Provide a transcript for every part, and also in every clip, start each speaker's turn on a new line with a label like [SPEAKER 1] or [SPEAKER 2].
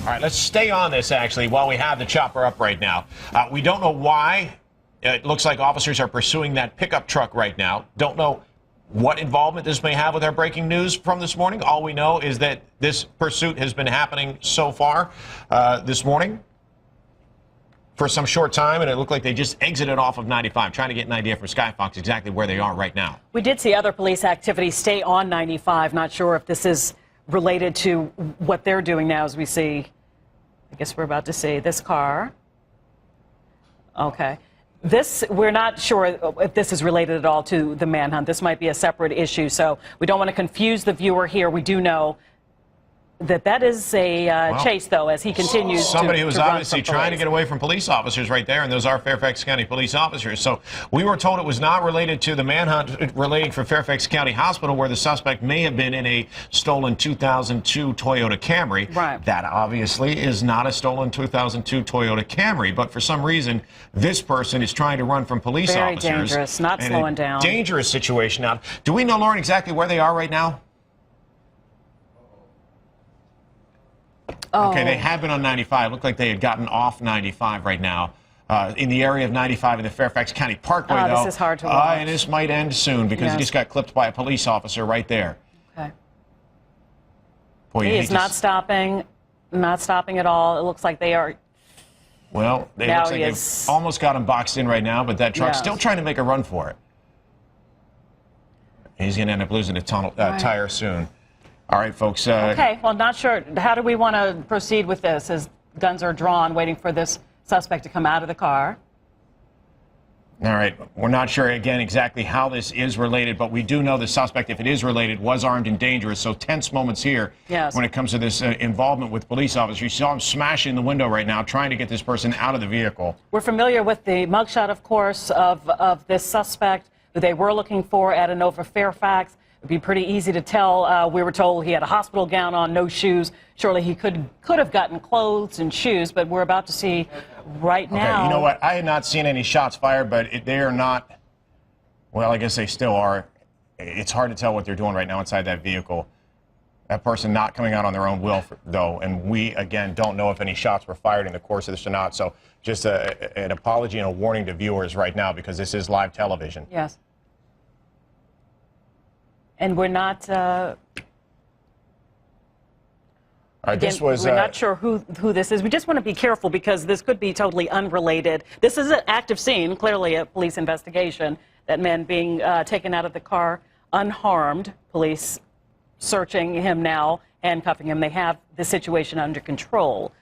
[SPEAKER 1] All right, let's stay on this, actually, while we have the chopper up right now. We don't know why. It looks like officers are pursuing that pickup truck right now. Don't know what involvement this may have with our breaking news from this morning. All we know is that this pursuit has been happening so far this morning for some short time, and it looked like they just exited off of 95, trying to get an idea from Skyfox exactly where they are right now.
[SPEAKER 2] We did see other police activity stay on 95. Not sure if this is related to what they're doing now as we see. I guess we're about to see this car. Okay. We're not sure if this is related at all to the manhunt. This might be a separate issue, so we don't want to confuse the viewer here. We do know that is a chase, though, as he continues
[SPEAKER 1] somebody
[SPEAKER 2] to
[SPEAKER 1] who was obviously trying to get away from police officers right there, and those are Fairfax County police officers. So we were told it was not related to the manhunt relating for Fairfax County Hospital, where the suspect may have been in a stolen 2002 Toyota Camry.
[SPEAKER 2] Right.
[SPEAKER 1] That obviously is not a stolen 2002 Toyota Camry, but for some reason, this person is trying to run from police officers.
[SPEAKER 2] Very dangerous, not slowing down.
[SPEAKER 1] Dangerous situation now. Do we know, Lauren, exactly where they are right now?
[SPEAKER 2] Oh.
[SPEAKER 1] Okay, they have been on 95. Looked like they had gotten off 95 right now. In the area of 95 in the Fairfax County Parkway, though.
[SPEAKER 2] This is hard to watch.
[SPEAKER 1] And this might end soon because he just got clipped by a police officer right there.
[SPEAKER 2] Okay.
[SPEAKER 1] Boy,
[SPEAKER 2] he is not stopping at all. It looks like they are.
[SPEAKER 1] Well, they looks like they've almost got him boxed in right now, but that truck's still trying to make a run for it. He's going to end up losing a tire soon. All right, folks.
[SPEAKER 2] Okay, well, not sure. How do we want to proceed with this as guns are drawn, waiting for this suspect to come out of the car?
[SPEAKER 1] All right. We're not sure, again, exactly how this is related, but we do know the suspect, if it is related, was armed and dangerous. So tense moments here when it comes to this involvement with police officers. You saw him smashing the window right now, trying to get this person out of the vehicle. We're
[SPEAKER 2] familiar with the mugshot, of course, of this suspect who they were looking for at Inova Fairfax. It'd be pretty easy to tell. We were told he had a hospital gown on, no shoes. Surely he could have gotten clothes and shoes, but we're about to see right now.
[SPEAKER 1] Okay, you know what? I had not seen any shots fired, but they are not, well, I guess they still are. It's hard to tell what they're doing right now inside that vehicle. That person not coming out on their own will, though, and we, again, don't know if any shots were fired in the course of this or not. So just an apology and a warning to viewers right now because this is live television.
[SPEAKER 2] Yes. And we're not,
[SPEAKER 1] we're
[SPEAKER 2] not sure who this is. We just want to be careful because this could be totally unrelated. This is an active scene, clearly a police investigation. That man being taken out of the car unharmed. Police searching him now, handcuffing him. They have the situation under control.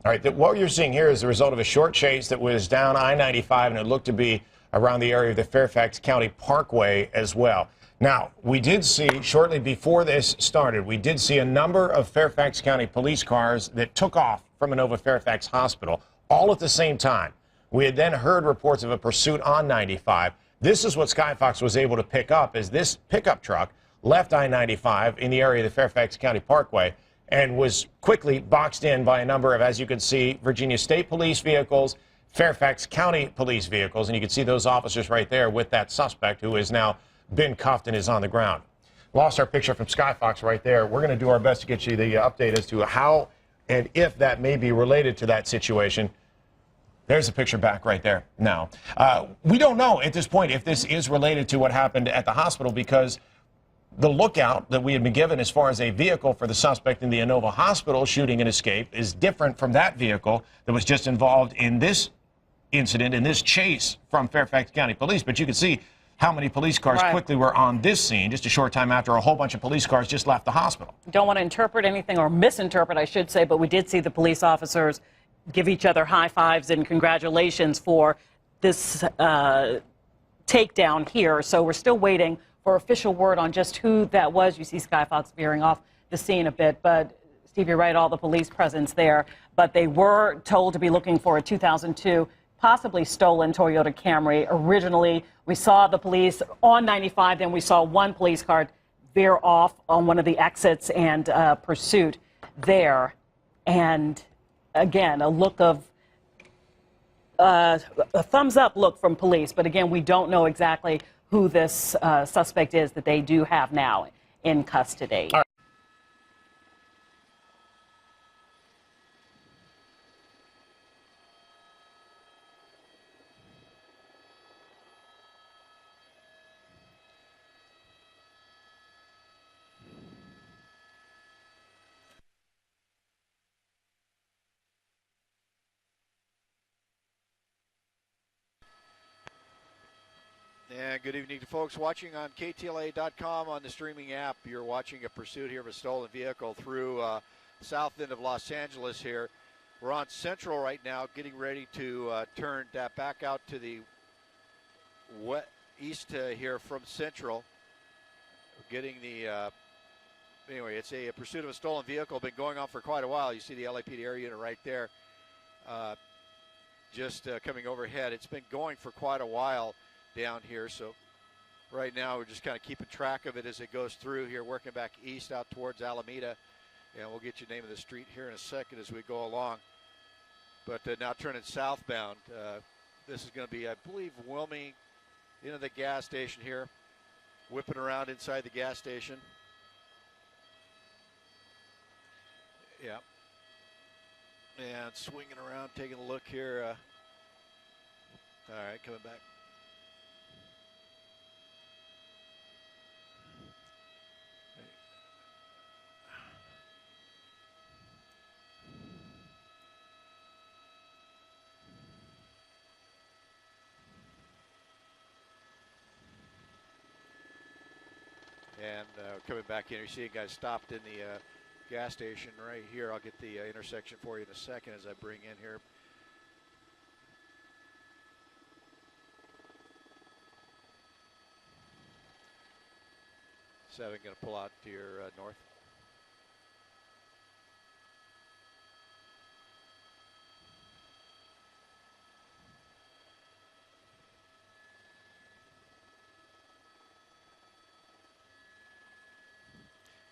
[SPEAKER 1] All right, what you're seeing here is the result of a short chase that was down I-95, and it looked to be around the area of the Fairfax County Parkway as well. Now, we did see, shortly before this started, we did see a number of Fairfax County police cars that took off from Inova Fairfax Hospital, all at the same time. We had then heard reports of a pursuit on 95. This is what Skyfox was able to pick up, as this pickup truck left I-95 in the area of the Fairfax County Parkway and was quickly boxed in by a number of, as you can see, Virginia State Police vehicles, Fairfax County police vehicles, and you can see those officers right there with that suspect who is now been cuffed and is on the ground. Lost our picture from Skyfox right there. We're going to do our best to get you the update as to how and if that may be related to that situation. There's the picture back right there now. We don't know at this point if this is related to what happened at the hospital because the lookout that we had been given as far as a vehicle for the suspect in the Inova Hospital shooting and escape is different from that vehicle that was just involved in this incident, in this chase from Fairfax County Police. But you can see how many police cars quickly were on this scene just a short time after a whole bunch of police cars just left the hospital.
[SPEAKER 2] Don't want to interpret anything, or misinterpret, I should say, but we did see the police officers give each other high fives and congratulations for this takedown here. So we're still waiting for official word on just who that was. You see Skyfox veering off the scene a bit, but Steve, you're right, all the police presence there. But they were told to be looking for a 2002 possibly stolen Toyota Camry. Originally, we saw the police on 95, then we saw one police car veer off on one of the exits and pursuit there. And again, a look of a thumbs up look from police. But again, we don't know exactly who this suspect is that they do have now in custody.
[SPEAKER 3] And good evening to folks watching on KTLA.com on the streaming app. You're watching a pursuit here of a stolen vehicle through south end of Los Angeles here. We're on Central right now, getting ready to turn that back out to the east here from Central. Getting the, anyway, it's a pursuit of a stolen vehicle. Been going on for quite a while. You see the LAPD area unit right there just coming overhead. It's been going for quite a while down here, so right now we're just kind of keeping track of it as it goes through here, working back east out towards Alameda, and we'll get you the name of the street here in a second as we go along. But now turning southbound, this is going to be, I believe, Wilming into the gas station here, whipping around inside the gas station. Yeah, and swinging around, taking a look here. All right, coming back. And coming back in, you see a guy stopped in the gas station right here. I'll get the intersection for you in a second as I bring in here. Seven going to pull out to your north.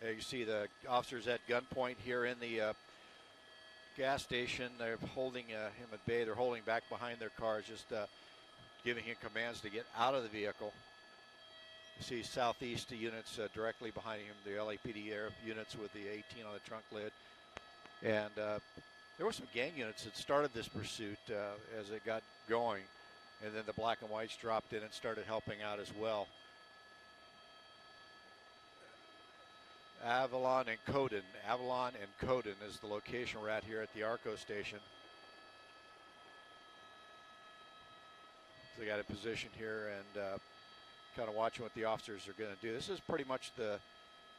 [SPEAKER 3] You see the officers at gunpoint here in the gas station. They're holding him at bay. They're holding back behind their cars, just giving him commands to get out of the vehicle. You see southeast units directly behind him, the LAPD air units with the 18 on the trunk lid. And there were some gang units that started this pursuit as it got going. And then the black and whites dropped in and started helping out as well. Avalon and Coden is the location we're at here at the Arco station. So they got a position here and kind of watching what the officers are going to do. This is pretty much the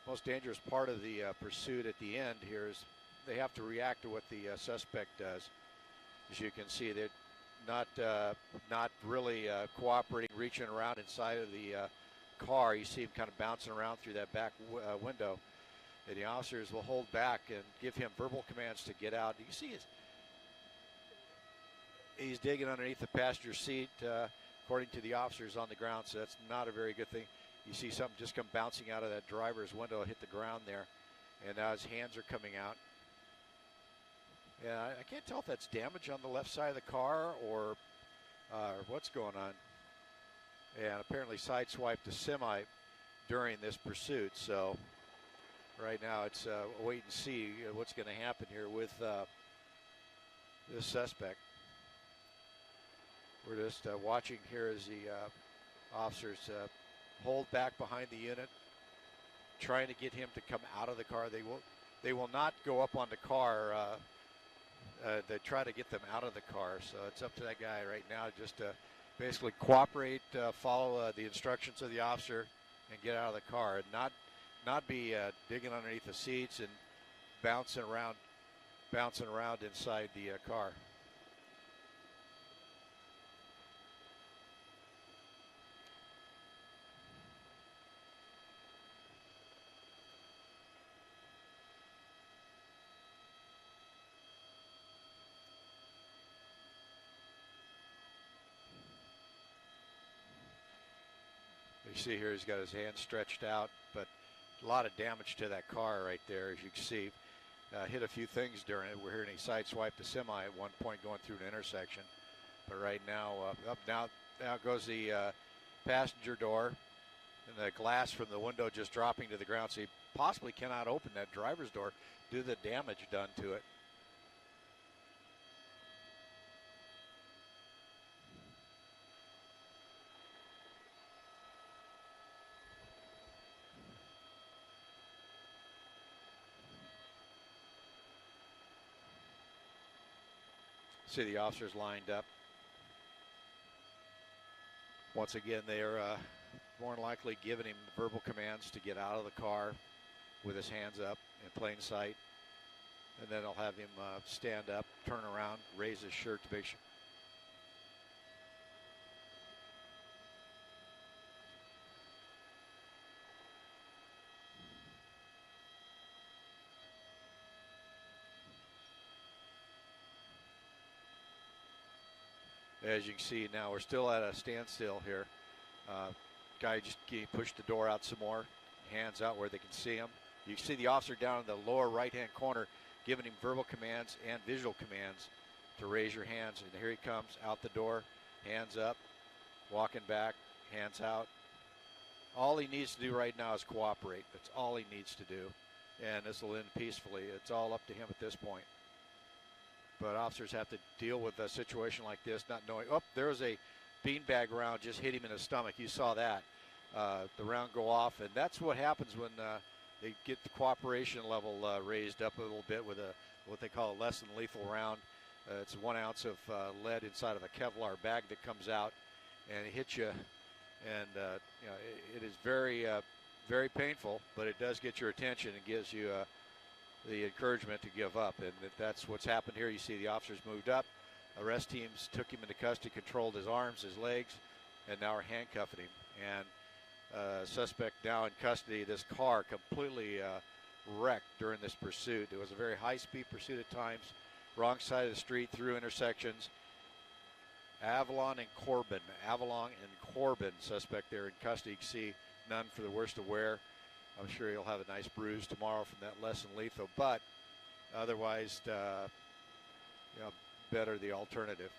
[SPEAKER 3] most dangerous part of the pursuit at the end here is they have to react to what the suspect does. As you can see, they're not really cooperating, reaching around inside of the car. You see him kind of bouncing around through that back window. And the officers will hold back and give him verbal commands to get out. You see he's digging underneath the passenger seat, according to the officers on the ground, so that's not a very good thing. You see something just come bouncing out of that driver's window, hit the ground there, and now his hands are coming out. Yeah, I can't tell if that's damage on the left side of the car or what's going on. And apparently sideswiped a semi during this pursuit. So right now it's wait and see what's going to happen here with this suspect. We're just watching here as the officers hold back behind the unit, trying to get him to come out of the car. They will not go up on the car. They try to get them out of the car. So it's up to that guy right now just to basically cooperate, follow the instructions of the officer, and get out of the car, and not be digging underneath the seats and bouncing around inside the car. You see here he's got his hand stretched out, but a lot of damage to that car right there, as you can see. Hit a few things during it. We're hearing he sideswiped a semi at one point going through an intersection. But right now, now goes the passenger door, and the glass from the window just dropping to the ground. So he possibly cannot open that driver's door due to the damage done to it. See the officers lined up. Once again, they are more than likely giving him verbal commands to get out of the car with his hands up in plain sight. And then they'll have him stand up, turn around, raise his shirt to make sure. As you can see now, we're still at a standstill here. Guy just pushed the door out some more, hands out where they can see him. You can see the officer down in the lower right-hand corner giving him verbal commands and visual commands to raise your hands. And here he comes out the door, hands up, walking back, hands out. All he needs to do right now is cooperate. That's all he needs to do. And this will end peacefully. It's all up to him at this point. But officers have to deal with a situation like this, not knowing, oh, there's a beanbag round just hit him in the stomach. You saw that. The round go off, and that's what happens when they get the cooperation level raised up a little bit with what they call a less than lethal round. It's 1 ounce of lead inside of a Kevlar bag that comes out, and it hits you, and you know, it is very, very painful, but it does get your attention and gives you the encouragement to give up, and that's what's happened here. You see the officers moved up, arrest teams took him into custody, controlled his arms, his legs, and now are handcuffing him. And suspect now in custody. This car completely wrecked during this pursuit. It was a very high-speed pursuit at times, wrong side of the street, through intersections. Avalon and Corbin, suspect there in custody. You can see none for the worst of wear. I'm sure he'll have a nice bruise tomorrow from that less than lethal, but otherwise, you know, better the alternative.